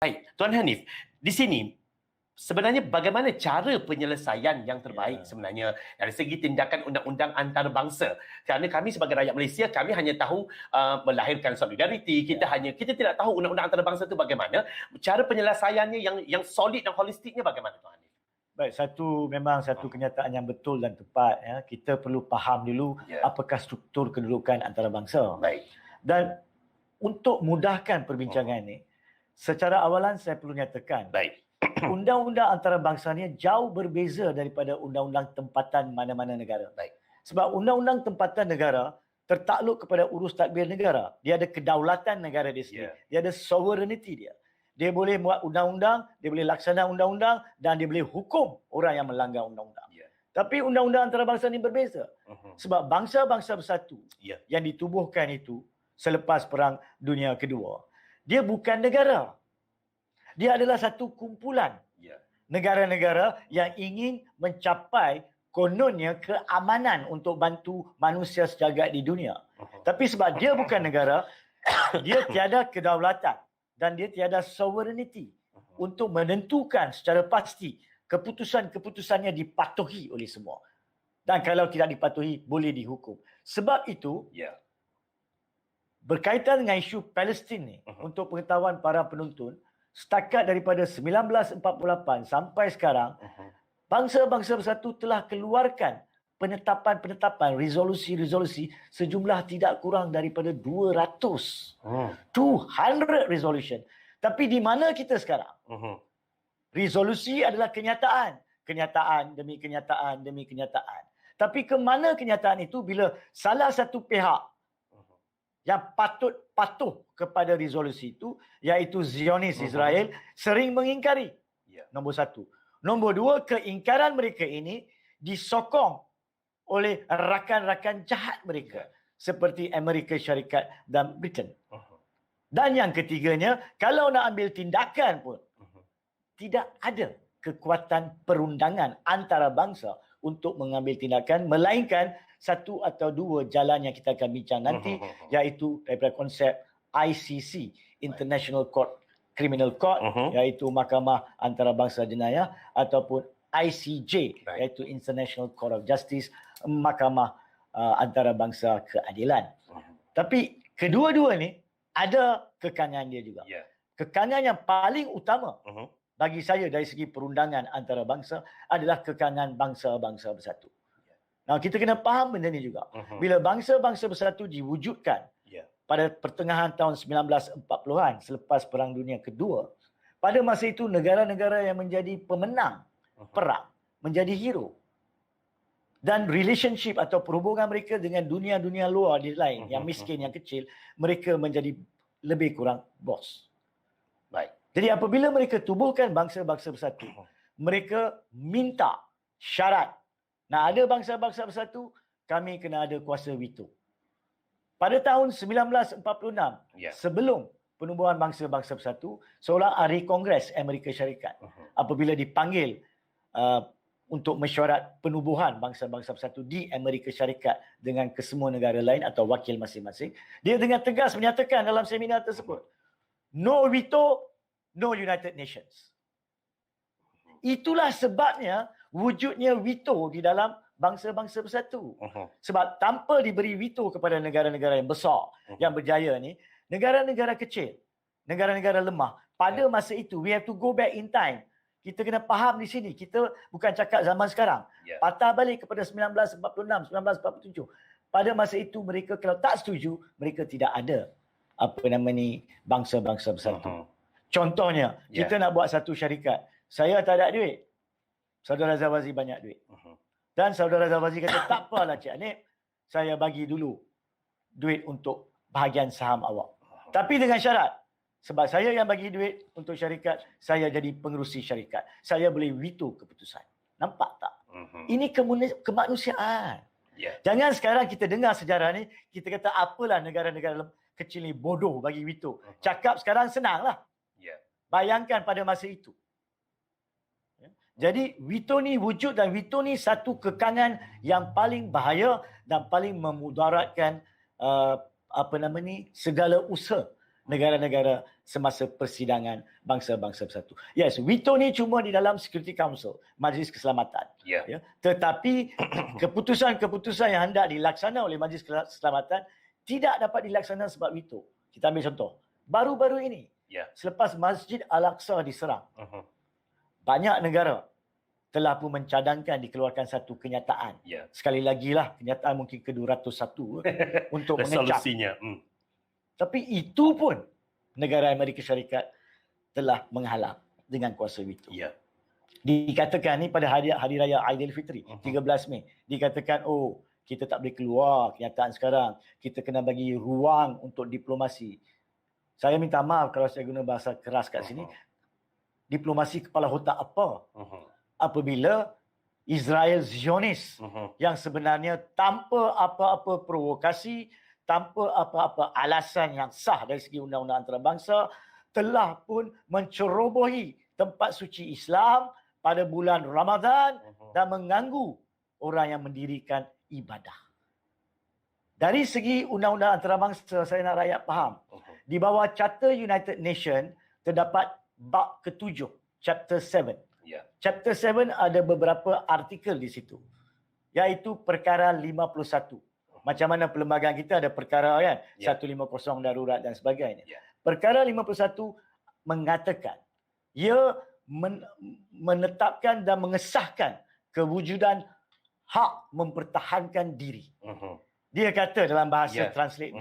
Baik, Tuan Hanif, di sini sebenarnya bagaimana cara penyelesaian yang terbaik sebenarnya dari segi tindakan undang-undang antarabangsa? Kerana kami sebagai rakyat Malaysia, kami hanya tahu melahirkan solidariti, kita tidak tahu undang-undang antarabangsa itu bagaimana, cara penyelesaiannya yang solid dan holistiknya bagaimana, Tuan Hanif? Baik, memang satu kenyataan yang betul dan tepat. Ya. Kita perlu faham dulu apakah struktur kedudukan antarabangsa. Baik. Dan untuk mudahkan perbincangan ini, secara awalan saya perlu nyatakan, undang-undang antarabangsa ni jauh berbeza daripada undang-undang tempatan mana-mana negara. Baik. Sebab undang-undang tempatan negara tertakluk kepada urus tadbir negara. Dia ada kedaulatan negara dia sendiri. Dia ada sovereignty dia. Dia boleh buat undang-undang, dia boleh laksana undang-undang dan dia boleh hukum orang yang melanggar undang-undang. Tapi undang-undang antarabangsa ni berbeza. Sebab bangsa-bangsa bersatu yang ditubuhkan itu selepas Perang Dunia Kedua, dia bukan negara. Dia adalah satu kumpulan negara-negara yang ingin mencapai kononnya keamanan untuk bantu manusia sejagat di dunia. Tapi sebab dia bukan negara, dia tiada kedaulatan dan dia tiada sovereignty untuk menentukan secara pasti keputusan-keputusannya dipatuhi oleh semua. Dan kalau tidak dipatuhi, boleh dihukum. Sebab itu, berkaitan dengan isu Palestin ni, untuk pengetahuan para penonton, setakat daripada 1948 sampai sekarang, bangsa-bangsa bersatu telah keluarkan penetapan-penetapan, resolusi-resolusi sejumlah tidak kurang daripada 200. 200 resolution. Tapi di mana kita sekarang? Resolusi adalah kenyataan. Kenyataan demi kenyataan demi kenyataan. Tapi ke mana kenyataan itu bila salah satu pihak yang patut patuh kepada resolusi itu, iaitu Zionis Israel, sering mengingkari. Nombor satu. Nombor dua, keingkaran mereka ini disokong oleh rakan-rakan jahat mereka seperti Amerika Syarikat dan Britain. Dan yang ketiganya, kalau nak ambil tindakan pun, tidak ada kekuatan perundangan antarabangsa untuk mengambil tindakan, melainkan satu atau dua jalan yang kita akan bincang nanti, iaitu daripada konsep ICC, International Court, Criminal Court, iaitu Mahkamah Antarabangsa Jenayah, ataupun ICJ, iaitu International Court of Justice, Mahkamah Antarabangsa Keadilan. Tapi kedua-dua ni ada kekangan dia juga. Kekangan yang paling utama bagi saya dari segi perundangan antarabangsa adalah kekangan bangsa-bangsa bersatu. Nah, kita kena faham benda ni juga. Bila bangsa-bangsa bersatu diwujudkan pada pertengahan tahun 1940-an selepas Perang Dunia Kedua, pada masa itu negara-negara yang menjadi pemenang perang menjadi hero. Dan relationship atau perhubungan mereka dengan dunia-dunia luar di lain, yang miskin, yang kecil, mereka menjadi lebih kurang bos. Baik. Jadi apabila mereka tubuhkan bangsa-bangsa bersatu, mereka minta syarat. Nak ada bangsa-bangsa bersatu, kami kena ada kuasa veto. Pada tahun 1946, sebelum penubuhan bangsa-bangsa bersatu, seorang ahli Kongres Amerika Syarikat, apabila dipanggil untuk mesyuarat penubuhan bangsa-bangsa bersatu di Amerika Syarikat dengan kesemua negara lain atau wakil masing-masing, dia dengan tegas menyatakan dalam seminar tersebut, no veto, no United Nations. Itulah sebabnya wujudnya veto di dalam bangsa-bangsa bersatu. Sebab tanpa diberi veto kepada negara-negara yang besar, yang berjaya ni, negara-negara kecil, negara-negara lemah, pada masa itu, we have to go back in time. Kita kena faham di sini. Kita bukan cakap zaman sekarang. Patah balik kepada 1946, 1947. Pada masa itu mereka kalau tak setuju, mereka tidak ada bangsa-bangsa bersatu. Contohnya, kita nak buat satu syarikat. Saya tak ada duit. Saudara Zawazi banyak duit. Dan saudara Zawazi kata, tak apalah Cik Hanif, saya bagi dulu duit untuk bahagian saham awak. Tapi dengan syarat, sebab saya yang bagi duit untuk syarikat, saya jadi pengerusi syarikat. Saya boleh veto keputusan. Nampak tak? Ini kemanusiaan. Jangan sekarang kita dengar sejarah ni, kita kata apalah negara-negara kecil ni bodoh bagi veto. Cakap sekarang senanglah. Bayangkan pada masa itu. Jadi veto ni wujud, dan veto ni satu kekangan yang paling bahaya dan paling memudaratkan segala usaha negara-negara semasa persidangan bangsa-bangsa bersatu. Yes, veto ni cuma di dalam Security Council, Majlis Keselamatan. Ya. Tetapi keputusan-keputusan yang hendak dilaksana oleh Majlis Keselamatan tidak dapat dilaksana sebab veto. Kita ambil contoh. Baru-baru ini, selepas Masjid Al-Aqsa diserang, banyak negara telah pun mencadangkan dikeluarkan satu kenyataan. Sekali lagi lah, kenyataan mungkin ke-201 untuk mengecam. Resolusinya. Tapi itu pun negara Amerika Syarikat telah menghalang dengan kuasa veto. Dikatakan ni pada hari raya Aidilfitri, 13 Mei. Dikatakan, kita tak boleh keluar kenyataan sekarang. Kita kena bagi ruang untuk diplomasi. Saya minta maaf kalau saya guna bahasa keras kat sini. Diplomasi kepala otak apa? Apabila Israel Zionis yang sebenarnya tanpa apa-apa provokasi, tanpa apa-apa alasan yang sah dari segi undang-undang antarabangsa, telah pun mencerobohi tempat suci Islam pada bulan Ramadan dan mengganggu orang yang mendirikan ibadah. Dari segi undang-undang antarabangsa, saya nak rakyat faham. Di bawah Charter United Nations terdapat bab ke-7, Chapter 7. Chapter 7 ada beberapa artikel di situ, iaitu perkara 51. Macam mana perlembagaan kita ada perkara kan, 150 darurat dan sebagainya. Perkara 51 mengatakan, ia menetapkan dan mengesahkan kewujudan hak mempertahankan diri. Dia kata dalam bahasa translate,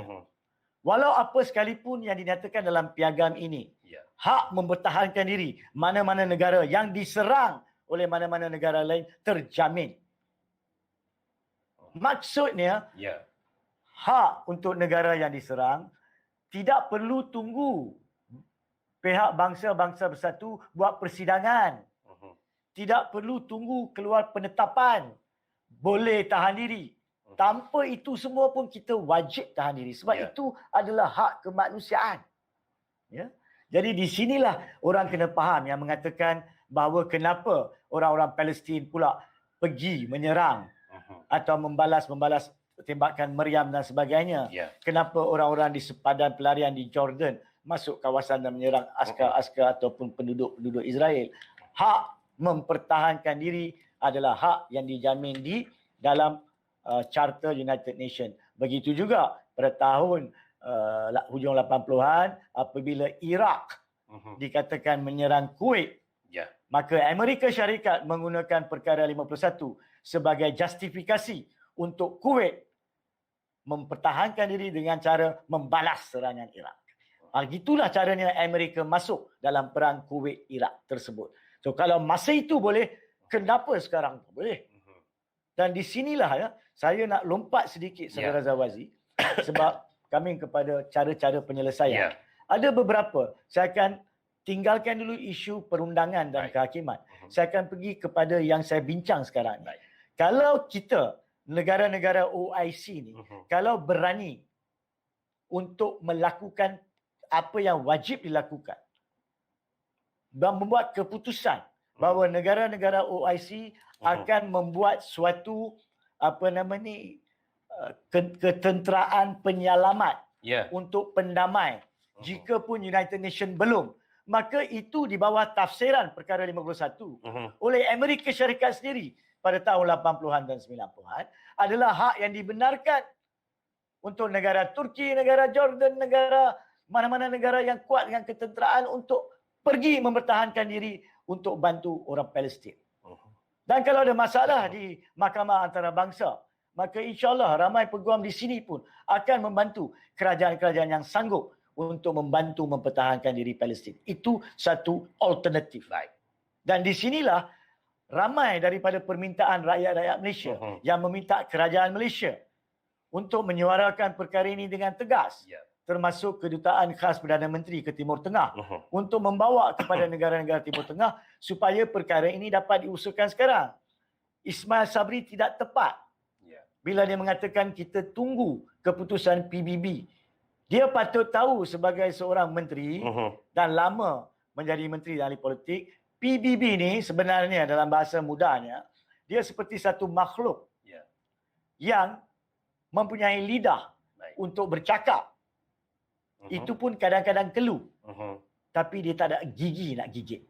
walau apa sekalipun yang dinyatakan dalam piagam ini, hak mempertahankan diri mana-mana negara yang diserang oleh mana-mana negara lain terjamin. Maksudnya, hak untuk negara yang diserang tidak perlu tunggu pihak bangsa-bangsa bersatu buat persidangan. Tidak perlu tunggu keluar penetapan. Boleh tahan diri. Tanpa itu semua pun kita wajib tahan diri. Sebab itu adalah hak kemanusiaan. Jadi di sinilah orang kena faham yang mengatakan bahawa kenapa orang-orang Palestin pula pergi menyerang atau membalas tembakan meriam dan sebagainya. Kenapa orang-orang di sepadan pelarian di Jordan masuk kawasan dan menyerang askar-askar ataupun penduduk-penduduk Israel. Hak mempertahankan diri adalah hak yang dijamin di dalam Charter United Nations. Begitu juga pada tahun hujung 80-an apabila Iraq dikatakan menyerang Kuwait, maka Amerika Syarikat menggunakan perkara 51 sebagai justifikasi untuk Kuwait mempertahankan diri dengan cara membalas serangan Iraq. Gitulah caranya Amerika masuk dalam perang Kuwait-Iraq tersebut. So kalau masa itu boleh, kenapa sekarang tak boleh? Dan di sinilah saya nak lompat sedikit, Saudara Zawazi, sebab kami kepada cara-cara penyelesaian. Ada beberapa. Saya akan tinggalkan dulu isu perundangan dan kehakiman. Saya akan pergi kepada yang saya bincang sekarang. Kalau kita, negara-negara OIC ni, kalau berani untuk melakukan apa yang wajib dilakukan dan membuat keputusan bahawa negara-negara OIC akan membuat suatu ketenteraan penyelamat untuk pendamai. Jika pun United Nations belum, maka itu di bawah tafsiran perkara 51 oleh Amerika Syarikat sendiri pada tahun 80-an dan 90-an adalah hak yang dibenarkan untuk negara Turki, negara Jordan, negara mana-mana negara yang kuat dengan ketenteraan untuk pergi mempertahankan diri untuk bantu orang Palestin. Dan kalau ada masalah di Mahkamah Antarabangsa, maka insyaAllah ramai peguam di sini pun akan membantu kerajaan-kerajaan yang sanggup untuk membantu mempertahankan diri Palestin. Itu satu alternatif. Dan di sinilah ramai daripada permintaan rakyat-rakyat Malaysia yang meminta kerajaan Malaysia untuk menyuarakan perkara ini dengan tegas. Termasuk kedutaan khas Perdana Menteri ke Timur Tengah untuk membawa kepada negara-negara Timur Tengah supaya perkara ini dapat diusulkan sekarang. Ismail Sabri tidak tepat bila dia mengatakan kita tunggu keputusan PBB. Dia patut tahu sebagai seorang menteri dan lama menjadi menteri ahli politik, PBB ni sebenarnya dalam bahasa mudahnya, dia seperti satu makhluk yang mempunyai lidah untuk bercakap. Itu pun kadang-kadang kelu. Tapi dia tak ada gigi nak gigit.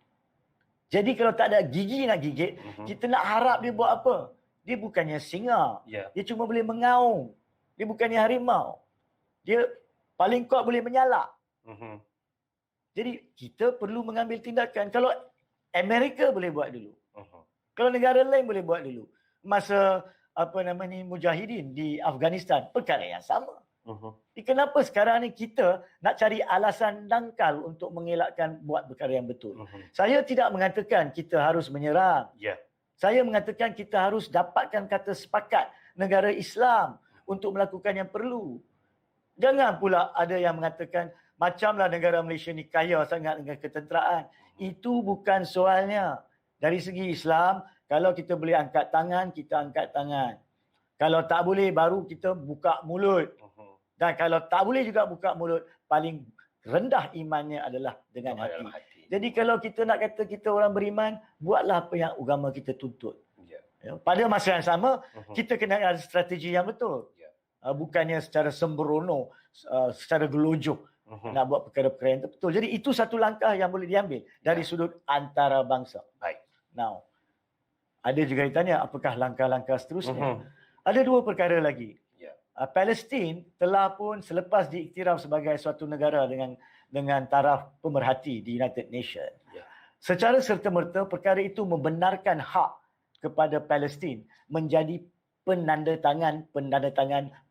Jadi kalau tak ada gigi nak gigit, kita nak harap dia buat apa? Dia bukannya singa. Dia cuma boleh mengaung. Dia bukannya harimau. Dia paling kuat boleh menyalak. Jadi kita perlu mengambil tindakan. Kalau Amerika boleh buat dulu. Kalau negara lain boleh buat dulu. Masa mujahidin di Afghanistan, perkara yang sama. Kenapa sekarang ni kita nak cari alasan dangkal untuk mengelakkan buat perkara yang betul? Saya tidak mengatakan kita harus menyerang. Saya mengatakan kita harus dapatkan kata sepakat negara Islam untuk melakukan yang perlu. Jangan pula ada yang mengatakan macamlah negara Malaysia ni kaya sangat dengan ketenteraan. Itu bukan soalnya. Dari segi Islam, kalau kita boleh angkat tangan, kita angkat tangan. Kalau tak boleh, baru kita buka mulut. Dan kalau tak boleh juga buka mulut, paling rendah imannya adalah dengan hati. Jadi kalau kita nak kata kita orang beriman, buatlah apa yang agama kita tuntut. Pada masa yang sama, kita kena ada strategi yang betul. Bukannya secara sembrono, secara gelojoh nak buat perkara-perkara yang betul. Jadi itu satu langkah yang boleh diambil dari sudut antarabangsa. Baik. Now, ada juga ditanya apakah langkah-langkah seterusnya. Ada dua perkara lagi. Palestin telah pun selepas diiktiraf sebagai suatu negara dengan taraf pemerhati di United Nations. Secara serta-merta perkara itu membenarkan hak kepada Palestin menjadi penandatangan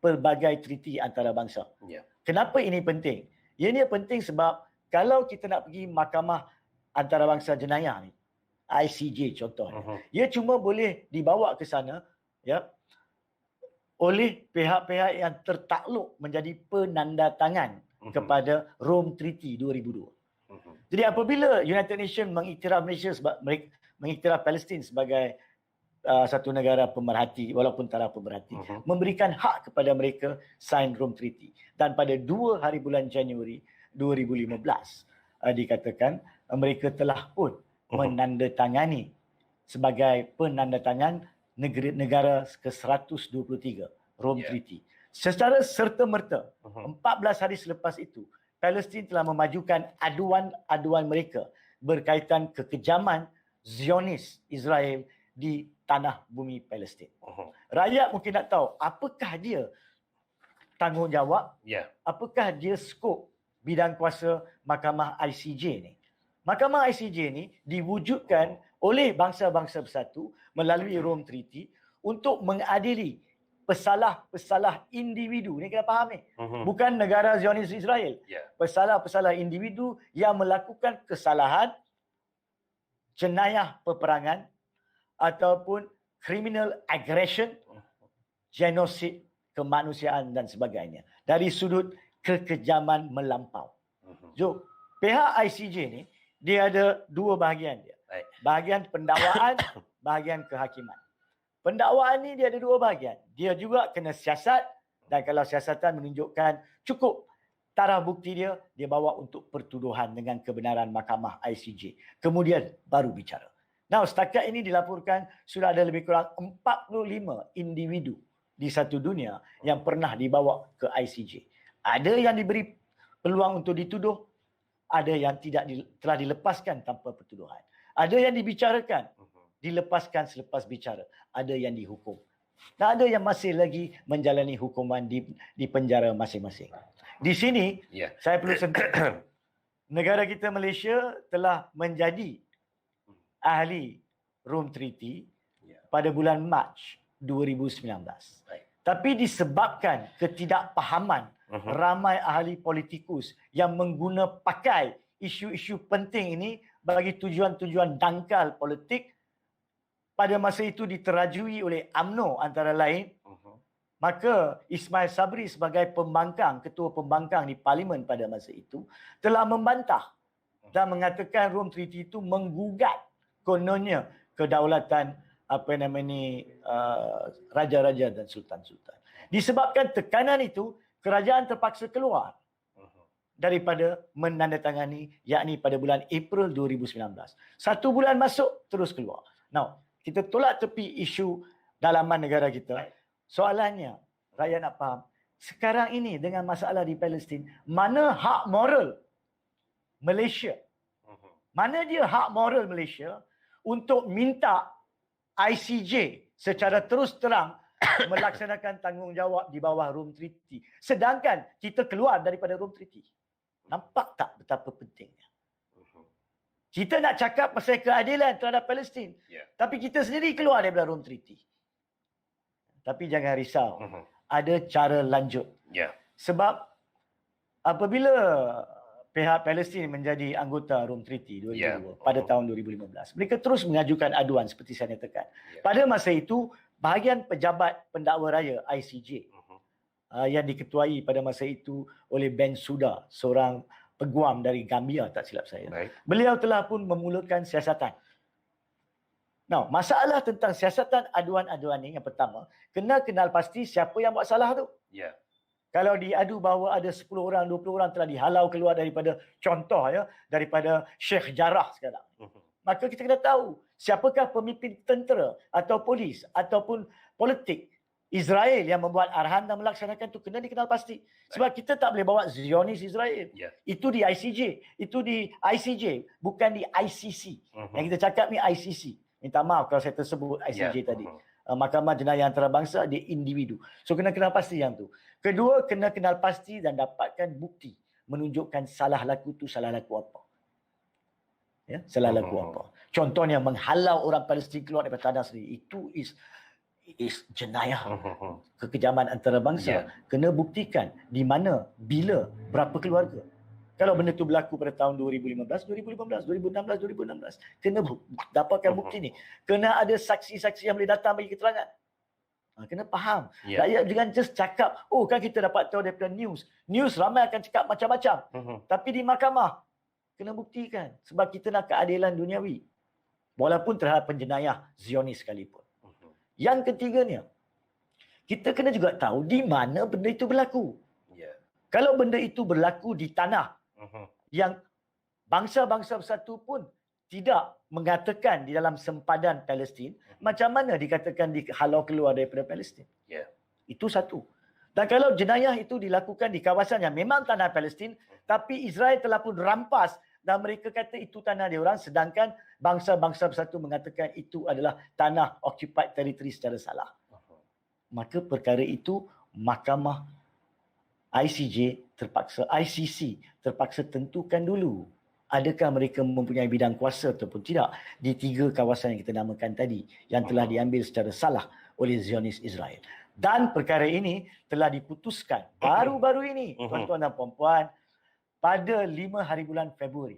pelbagai treaty antarabangsa. Kenapa ini penting? Ini penting sebab kalau kita nak pergi mahkamah antarabangsa jenayah ni, ICJ contohnya, ia cuma boleh dibawa ke sana oleh pihak-pihak yang tertakluk menjadi penandatangan kepada Rome Treaty 2002. Jadi apabila United Nations mengiktiraf Palestin sebagai satu negara pemerhati, walaupun taraf pemerhati, memberikan hak kepada mereka sign Rome Treaty. Dan pada 2 hari bulan Januari 2015, dikatakan mereka telah pun menandatangani sebagai penandatangan negara ke-123 Rome Treaty. Secara serta-merta, 14 hari selepas itu, Palestin telah memajukan aduan mereka berkaitan kekejaman Zionis Israel di tanah bumi Palestin. Rakyat mungkin nak tahu apakah dia tanggungjawab, apakah dia skop bidang kuasa Mahkamah ICJ ni. Mahkamah ICJ ni diwujudkan oleh bangsa-bangsa bersatu melalui Rome Treaty untuk mengadili pesalah-pesalah individu. Ni kena faham ni. Bukan negara Zionis Israel. Pesalah-pesalah individu yang melakukan kesalahan, jenayah peperangan ataupun criminal aggression, genosid, kemanusiaan dan sebagainya. Dari sudut kekejaman melampau. So, pihak ICJ ni, dia ada dua bahagian dia. Bahagian pendakwaan, bahagian kehakiman. Pendakwaan ni dia ada dua bahagian. Dia juga kena siasat, dan kalau siasatan menunjukkan cukup taraf bukti dia, dia bawa untuk pertuduhan dengan kebenaran mahkamah ICJ. Kemudian baru bicara. Now, setakat ini dilaporkan sudah ada lebih kurang 45 individu di satu dunia yang pernah dibawa ke ICJ. Ada yang diberi peluang untuk dituduh, ada yang telah dilepaskan tanpa pertuduhan. Ada yang dibicarakan, dilepaskan selepas bicara. Ada yang dihukum. Dan ada yang masih lagi menjalani hukuman di penjara masing-masing. Di sini, saya perlu sentuh. Negara kita Malaysia telah menjadi ahli Rome Treaty pada bulan Mac 2019. Tapi disebabkan ketidakpahaman ramai ahli politikus yang mengguna pakai isu-isu penting ini bagi tujuan-tujuan dangkal politik, pada masa itu diterajui oleh UMNO antara lain, maka Ismail Sabri sebagai ketua pembangkang di Parlimen pada masa itu telah membantah dan mengatakan Rome Treaty itu menggugat kononnya kedaulatan raja-raja dan sultan-sultan. Disebabkan tekanan itu, kerajaan terpaksa keluar daripada menandatangani, yakni pada bulan April 2019. 1 bulan masuk, terus keluar. Now, kita tolak tepi isu dalaman negara kita. Soalannya, rakyat nak faham, sekarang ini dengan masalah di Palestin, mana hak moral Malaysia? Mana dia hak moral Malaysia untuk minta ICJ secara terus terang melaksanakan tanggungjawab di bawah Rome Treaty. Sedangkan kita keluar daripada Rome Treaty. Nampak tak betapa pentingnya? Kita nak cakap pasal keadilan terhadap Palestin. Tapi kita sendiri keluar daripada Rome Treaty. Tapi jangan risau. Ada cara lanjut. Sebab apabila pihak Palestin menjadi anggota Rome Treaty 2002 pada tahun 2015, mereka terus mengajukan aduan seperti saya nyatakan. Pada masa itu, bahagian pejabat pendakwa raya ICJ yang diketuai pada masa itu oleh Ben Suda, seorang peguam dari Gambia tak silap saya. Beliau telah pun memulakan siasatan. Now, masalah tentang siasatan aduan-aduan ini yang pertama, kena kenal pasti siapa yang buat salah tu. Kalau diadu bahawa ada 10 orang, 20 orang telah dihalau keluar daripada, contoh ya, daripada Sheikh Jarrah sekarang. Maka kita kena tahu siapakah pemimpin tentera atau polis ataupun politik Israel yang membuat arahan dan melaksanakan itu, kena dikenal pasti. Sebab kita tak boleh bawa Zionis Israel. Itu di ICJ, itu di ICJ, bukan di ICC. Yang kita cakap ni ICC. Minta maaf kalau saya tersebut ICJ tadi. Mahkamah Jenayah Antarabangsa, dia individu. So kena kenal pasti yang tu. Kedua, kena kenal pasti dan dapatkan bukti menunjukkan salah laku tu salah laku apa. Ya, salah laku apa. Contohnya menghalau orang Palestin keluar daripada tanah sendiri, itu is jenayah, kekejaman antarabangsa. Kena buktikan di mana, bila, berapa keluarga. Kalau benda tu berlaku pada tahun 2015, 2016, kena dapatkan bukti ni. Kena ada saksi-saksi yang boleh datang bagi keterangan. Kena faham. Rakyat jangan just cakap, oh kan kita dapat tahu daripada news. News ramai akan cakap macam-macam. Tapi di mahkamah, kena buktikan. Sebab kita nak keadilan duniawi. Walaupun terhadap penjenayah Zionis sekalipun. Yang ketiganya, kita kena juga tahu di mana benda itu berlaku. Kalau benda itu berlaku di tanah yang bangsa-bangsa bersatu pun tidak mengatakan di dalam sempadan Palestin, macam mana dikatakan dihalau keluar daripada Palestin? Itu satu. Dan kalau jenayah itu dilakukan di kawasan yang memang tanah Palestin, tapi Israel telah pun rampas dan mereka kata itu tanah dia orang, sedangkan bangsa-bangsa bersatu mengatakan itu adalah tanah occupied territory secara salah. Maka perkara itu mahkamah ICC terpaksa tentukan dulu adakah mereka mempunyai bidang kuasa ataupun tidak di 3 kawasan yang kita namakan tadi yang telah diambil secara salah oleh Zionis Israel. Dan perkara ini telah diputuskan baru-baru ini, tuan-tuan dan puan-puan, pada 5 hari bulan Februari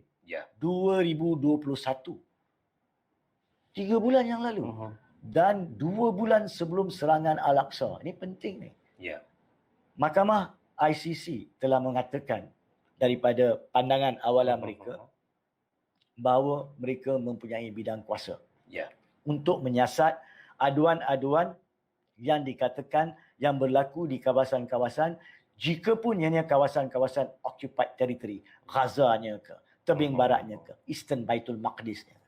2021. 3 bulan yang lalu. Dan 2 bulan sebelum serangan Al-Aqsa. Ini penting ni. Mahkamah ICC telah mengatakan daripada pandangan awalan mereka bahawa mereka mempunyai bidang kuasa untuk menyiasat aduan-aduan yang dikatakan yang berlaku di kawasan-kawasan, jika pun ianya kawasan-kawasan occupied territory, Gaza-nya ke, tebing baratnya ke, Eastern Baitul Maqdisnya.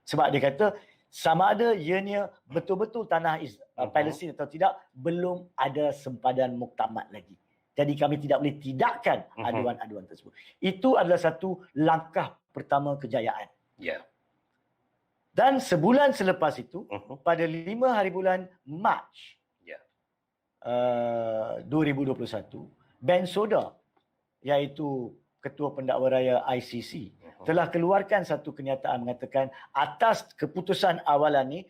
Sebab dia kata sama ada ianya betul-betul tanah Palestin atau tidak, belum ada sempadan muktamad lagi. Jadi kami tidak boleh tidakkan aduan-aduan tersebut. Itu adalah satu langkah pertama kejayaan. Dan sebulan selepas itu, pada 5 hari bulan Mac 2021, Ben Soda, iaitu Ketua Pendakwa Raya ICC, telah keluarkan satu kenyataan mengatakan atas keputusan awalan ini,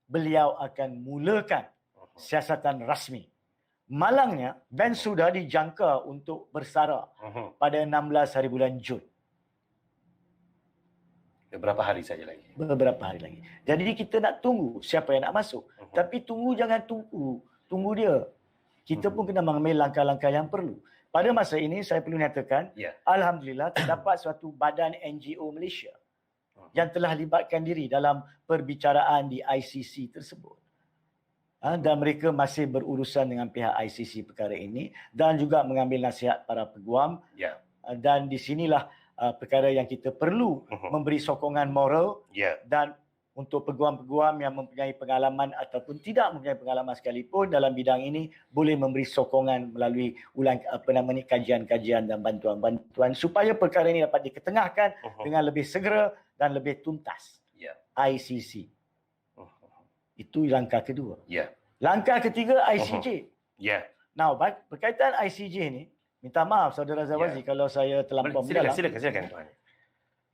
beliau akan mulakan siasatan rasmi. Malangnya, Ben sudah dijangka untuk bersara pada 16 hari bulan Jun. Beberapa hari saja lagi. Beberapa hari lagi. Jadi kita nak tunggu siapa yang nak masuk. Tapi jangan tunggu dia. Kita pun kena mengambil langkah-langkah yang perlu. Pada masa ini saya perlu nyatakan, alhamdulillah terdapat suatu badan NGO Malaysia yang telah libatkan diri dalam perbicaraan di ICC tersebut. Dan mereka masih berurusan dengan pihak ICC perkara ini dan juga mengambil nasihat para peguam. Dan di sinilah perkara yang kita perlu memberi sokongan moral dan untuk peguam-peguam yang mempunyai pengalaman ataupun tidak mempunyai pengalaman sekalipun dalam bidang ini boleh memberi sokongan melalui kajian-kajian dan bantuan-bantuan supaya perkara ini dapat diketengahkan dengan lebih segera dan lebih tuntas. Ya. ICC. Itu langkah kedua. Ya. Langkah ketiga ICJ. Ya. Now, berkaitan ICJ ni, minta maaf Saudara Zawazi kalau saya terlampau mendalam. Silakan tuan.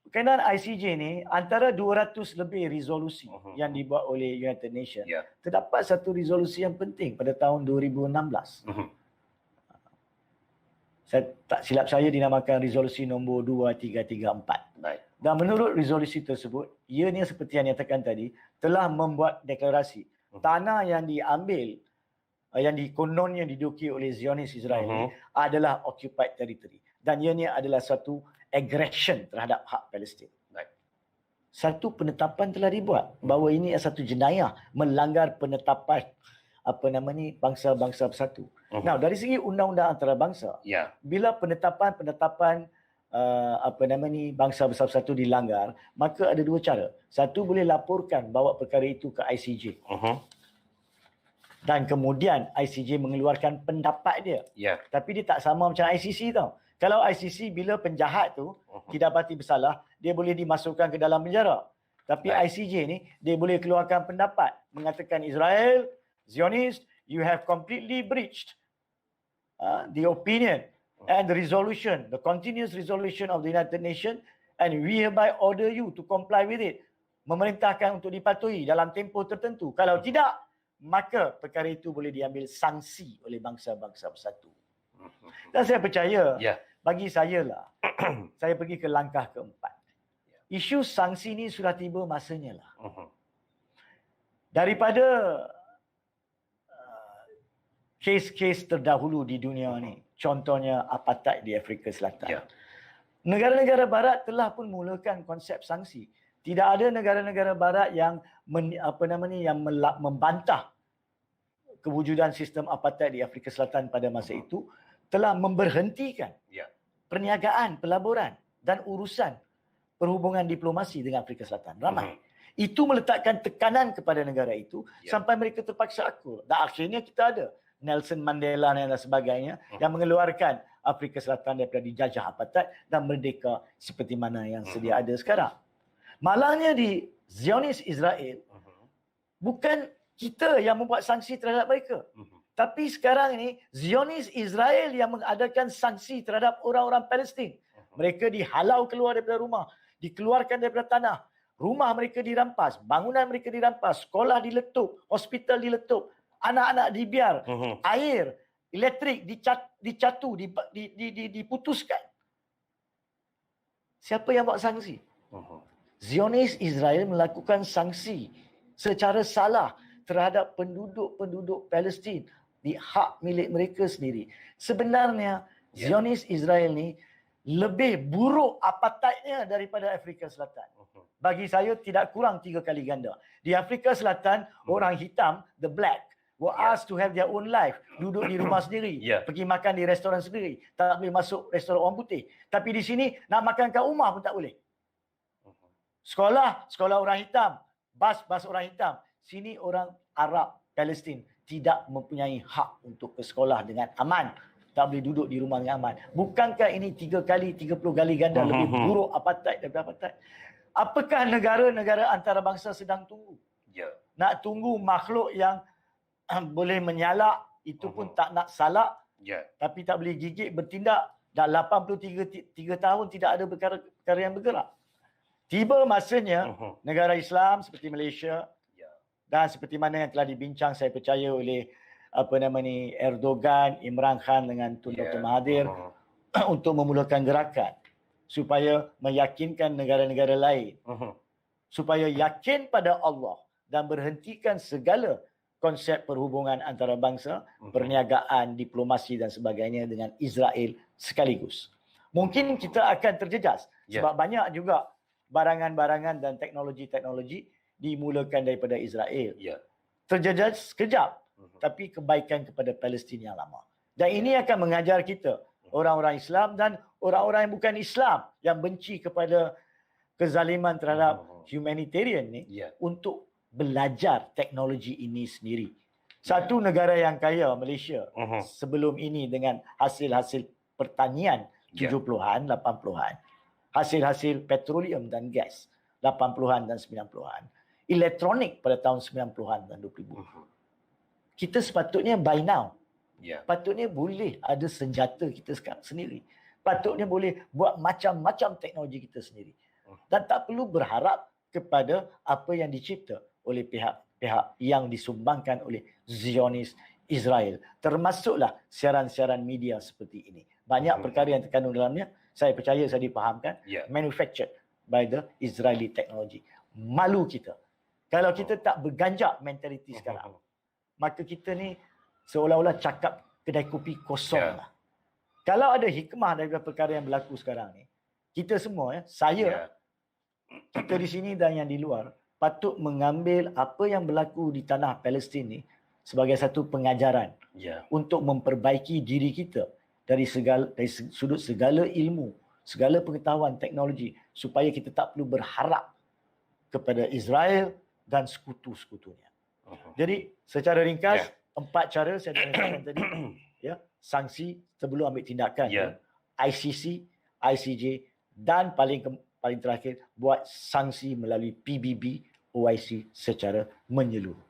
Berkaitan ICJ ni, antara 200 lebih resolusi yang dibuat oleh United Nations, terdapat satu resolusi yang penting pada tahun 2016. Saya tak silap saya dinamakan resolusi nombor 2334. Baik. Dan menurut resolusi tersebut, ianya seperti yang nyatakan tadi, telah membuat deklarasi tanah yang diambil, yang kononnya diduduki oleh Zionis Israel ini adalah occupied territory. Dan ianya adalah satu aggression terhadap hak Palestin. Baik. Satu penetapan telah dibuat bahawa ini adalah satu jenayah melanggar penetapan bangsa-bangsa bersatu. Nah, dari segi undang-undang antarabangsa, bila penetapan bangsa bersatu dilanggar, maka ada dua cara. Satu, boleh laporkan bawa perkara itu ke ICJ. Dan kemudian ICJ mengeluarkan pendapat dia. Tapi dia tak sama macam ICC tau. Kalau ICC, bila penjahat tu didapati bersalah, dia boleh dimasukkan ke dalam penjara. Tapi ICJ ni, dia boleh keluarkan pendapat mengatakan Israel, Zionist, you have completely breached the opinion and the resolution, the continuous resolution of the United Nations, and we hereby order you to comply with it. Memerintahkan untuk dipatuhi dalam tempoh tertentu. Kalau tidak, maka perkara itu boleh diambil sanksi oleh bangsa-bangsa bersatu. Dan saya percaya, bagi saya lah, saya pergi ke langkah keempat. Isu sanksi ni sudah tiba masanya lah. Daripada kes-kes terdahulu di dunia ni, contohnya apartheid di Afrika Selatan. Negara-negara barat telah pun mulakan konsep sanksi. Tidak ada negara-negara barat yang membantah kewujudan sistem apartheid di Afrika Selatan pada masa itu, telah memberhentikan perniagaan, pelaburan dan urusan perhubungan diplomasi dengan Afrika Selatan. Ramai. Itu meletakkan tekanan kepada negara itu sampai mereka terpaksa akur. Dan akhirnya kita ada Nelson Mandela dan sebagainya yang mengeluarkan Afrika Selatan daripada dijajah apartheid dan merdeka seperti mana yang sedia ada sekarang. Malangnya di Zionis Israel, bukan kita yang membuat sanksi terhadap mereka. Tapi sekarang ini Zionis Israel yang mengadakan sanksi terhadap orang-orang Palestin. Mereka dihalau keluar daripada rumah, dikeluarkan daripada tanah, rumah mereka dirampas, bangunan mereka dirampas, sekolah diletup, hospital diletup, anak-anak dibiar, air, elektrik dicatu, diputuskan. Siapa yang buat sanksi? Zionis Israel melakukan sanksi secara salah terhadap penduduk-penduduk Palestin di hak milik mereka sendiri. Sebenarnya Zionis Israel ni lebih buruk apartheidnya daripada Afrika Selatan. Bagi saya tidak kurang 3 kali ganda. Di Afrika Selatan, orang hitam, the black, were asked to have their own life. Duduk di rumah sendiri, pergi makan di restoran sendiri. Tak boleh masuk restoran orang putih. Tapi di sini, nak makan kat rumah pun tak boleh. Sekolah orang hitam. Bas orang hitam. Sini orang Arab, Palestin tidak mempunyai hak untuk ke sekolah dengan aman. Tak boleh duduk di rumah dengan aman. Bukankah ini 3 kali, 30 kali ganda lebih buruk apartheid daripada apartheid? Apakah negara-negara antarabangsa sedang tunggu? Nak tunggu makhluk yang boleh menyalak, itu pun tak nak salak, tapi tak boleh gigit, bertindak. Dah 83 tahun tidak ada perkara yang bergerak. Tiba masanya negara Islam seperti Malaysia dan seperti mana yang telah dibincang saya percaya oleh Erdogan, Imran Khan dengan Tun Dr. Mahathir untuk memulakan gerakan supaya meyakinkan negara-negara lain supaya yakin pada Allah dan berhentikan segala konsep perhubungan antarabangsa, perniagaan, diplomasi dan sebagainya dengan Israel sekaligus. Mungkin kita akan terjejas sebab banyak juga barangan-barangan dan teknologi-teknologi dimulakan daripada Israel. Terjejas sekejap, tapi kebaikan kepada Palestin yang lama. Dan ini akan mengajar kita, orang-orang Islam dan orang-orang yang bukan Islam, yang benci kepada kezaliman terhadap humanitarian ni Ya. untuk belajar teknologi ini sendiri. Satu negara yang kaya, Malaysia, sebelum ini dengan hasil-hasil pertanian Ya. 70-an, 80-an, hasil-hasil petroleum dan gas 80-an dan 90-an, elektronik pada tahun 90-an dan 2000. Kita sepatutnya by now, Ya. patutnya boleh ada senjata kita sekarang sendiri. Patutnya boleh buat macam-macam teknologi kita sendiri. Dan tak perlu berharap kepada apa yang dicipta oleh pihak-pihak yang disumbangkan oleh Zionis Israel. Termasuklah siaran-siaran media seperti ini. Banyak perkara yang terkandung dalamnya, saya percaya saya dipahamkan, Ya. manufactured by the Israeli technology. Malu kita. Kalau kita tak berganjak mentaliti sekarang, maka kita ni seolah-olah cakap kedai kopi kosong Ya. lah. Kalau ada hikmah daripada perkara yang berlaku sekarang ni, kita semua, saya, Ya. kita di sini dan yang di luar, patut mengambil apa yang berlaku di tanah Palestin ni sebagai satu pengajaran Ya. untuk memperbaiki diri kita dari sudut segala ilmu, segala pengetahuan teknologi, supaya kita tak perlu berharap kepada Israel dan sekutu-sekutunya. Jadi secara ringkas, 4 cara saya dah katakan tadi, ya, sanksi sebelum ambil tindakan, Ya. ICC, ICJ, dan paling terakhir buat sanksi melalui PBB, OIC secara menyeluruh.